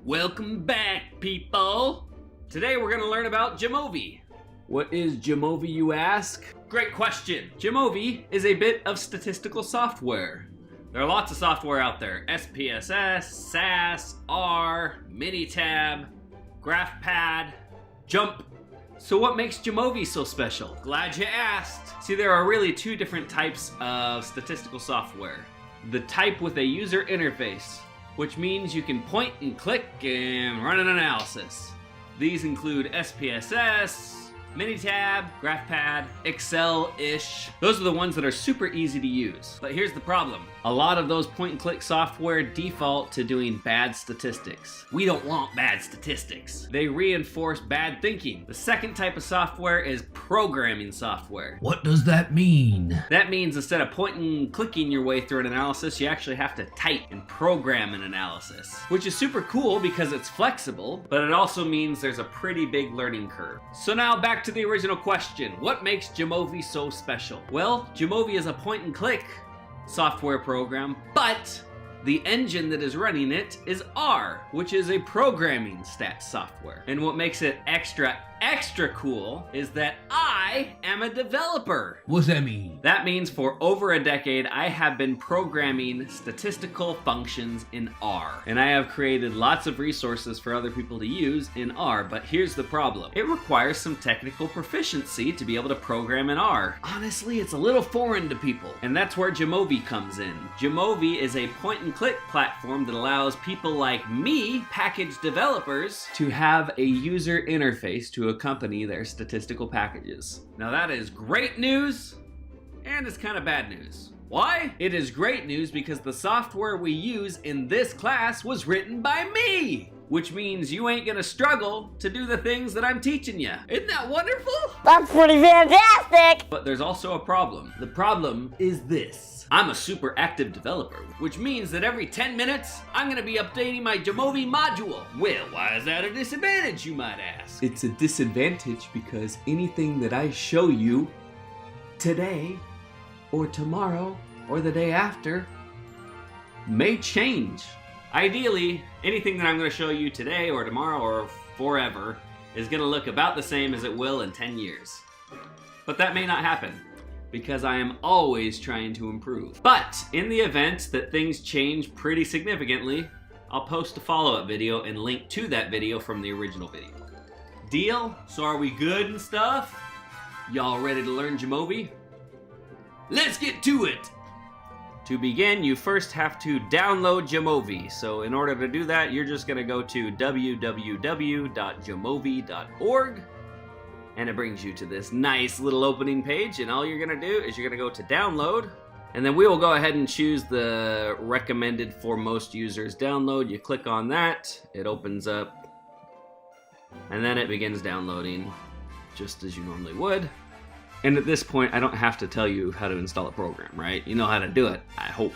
Welcome back, people! Today we're going to learn about Jamovi. What is Jamovi, you ask? Great question. Jamovi is a bit of statistical software. There are lots of software out there. SPSS, SAS, R, Minitab, GraphPad, Jump. So what makes Jamovi so special? Glad you asked. See, there are really two different types of statistical software. The type with a user interface, which means you can point and click and run an analysis. These include SPSS, Minitab, GraphPad, Excel-ish. Those are the ones that are super easy to use. But here's the problem. A lot of those point and click software default to doing bad statistics. We don't want bad statistics. They reinforce bad thinking. The second type of software is programming software. What does that mean? That means instead of pointing and clicking your way through an analysis, you actually have to type and program an analysis, which is super cool because it's flexible, but it also means there's a pretty big learning curve. So now back to the original question. What makes Jamovi so special? Well, Jamovi is a point and click software program, but the engine that is running it is R, which is a programming stats software. And what makes it extra cool is that I am a developer. What's that mean? That means for over a decade, I have been programming statistical functions in R. And I have created lots of resources for other people to use in R, but here's the problem. It requires some technical proficiency to be able to program in R. Honestly, it's a little foreign to people, and that's where Jamovi comes in. Jamovi is a point-and-click platform that allows people like me, package developers, to have a user interface to accompany their statistical packages. Now that is great news, and it's kind of bad news. Why? It is great news because the software we use in this class was written by me, which means you ain't gonna struggle to do the things that I'm teaching you. Isn't that wonderful? That's pretty fantastic! But there's also a problem. The problem is this. I'm a super active developer, which means that every 10 minutes, I'm gonna be updating my Jamovi module. Well, why is that a disadvantage, you might ask? It's a disadvantage because anything that I show you today, or tomorrow, or the day after, may change. Ideally, anything that I'm gonna show you today, or tomorrow, or forever, is gonna look about the same as it will in 10 years. But that may not happen, because I am always trying to improve. But in the event that things change pretty significantly, I'll post a follow-up video and link to that video from the original video. Deal? So are we good and stuff? Y'all ready to learn Jamovi? Let's get to it! To begin, you first have to download Jamovi. So in order to do that, you're just gonna go to www.jamovi.org. And it brings you to this nice little opening page, and all you're gonna do is you're gonna go to download, and then we will go ahead and choose the recommended for most users download. You click on that, it opens up, and then it begins downloading, just as you normally would. And at this point, I don't have to tell you how to install a program, right? You know how to do it, I hope.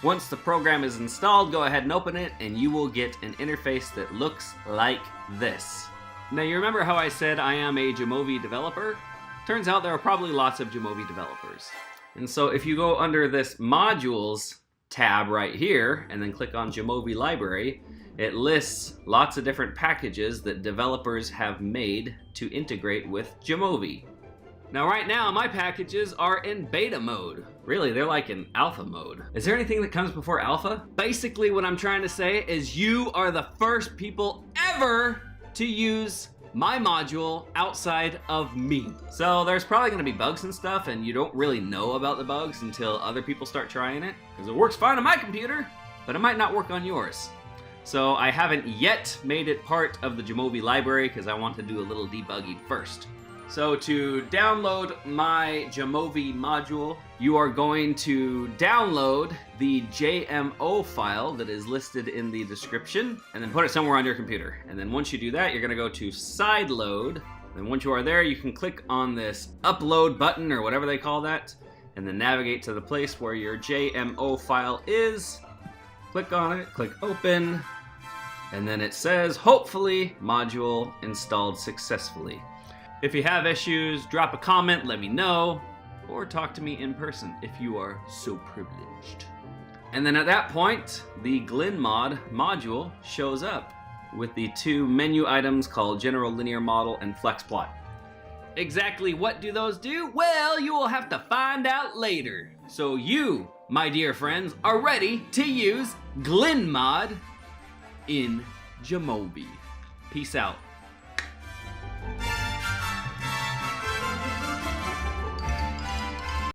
Once the program is installed, go ahead and open it, and you will get an interface that looks like this. Now, you remember how I said I am a Jamovi developer? Turns out there are probably lots of Jamovi developers. And so if you go under this Modules tab right here, and then click on Jamovi Library, it lists lots of different packages that developers have made to integrate with Jamovi. Now, right now, my packages are in beta mode. Really, they're like in alpha mode. Is there anything that comes before alpha? Basically, what I'm trying to say is you are the first people ever to use my module outside of me. So there's probably gonna be bugs and stuff, and you don't really know about the bugs until other people start trying it, because it works fine on my computer, but it might not work on yours. So I haven't yet made it part of the Jamovi library because I want to do a little debugging first. So to download my Jamovi module, you are going to download the JMO file that is listed in the description, and then put it somewhere on your computer. And then once you do that, you're gonna go to Sideload. And once you are there, you can click on this upload button, or whatever they call that, and then navigate to the place where your JMO file is. Click on it, click open, and then it says, hopefully, module installed successfully. If you have issues, drop a comment, let me know, or talk to me in person if you are so privileged. And then at that point, the Glinmod module shows up. with the two menu items called General Linear Model and Flex Plot. Exactly what do those do? Well, you will have to find out later. So you, my dear friends, are ready to use Glinmod in Jamovi. Peace out.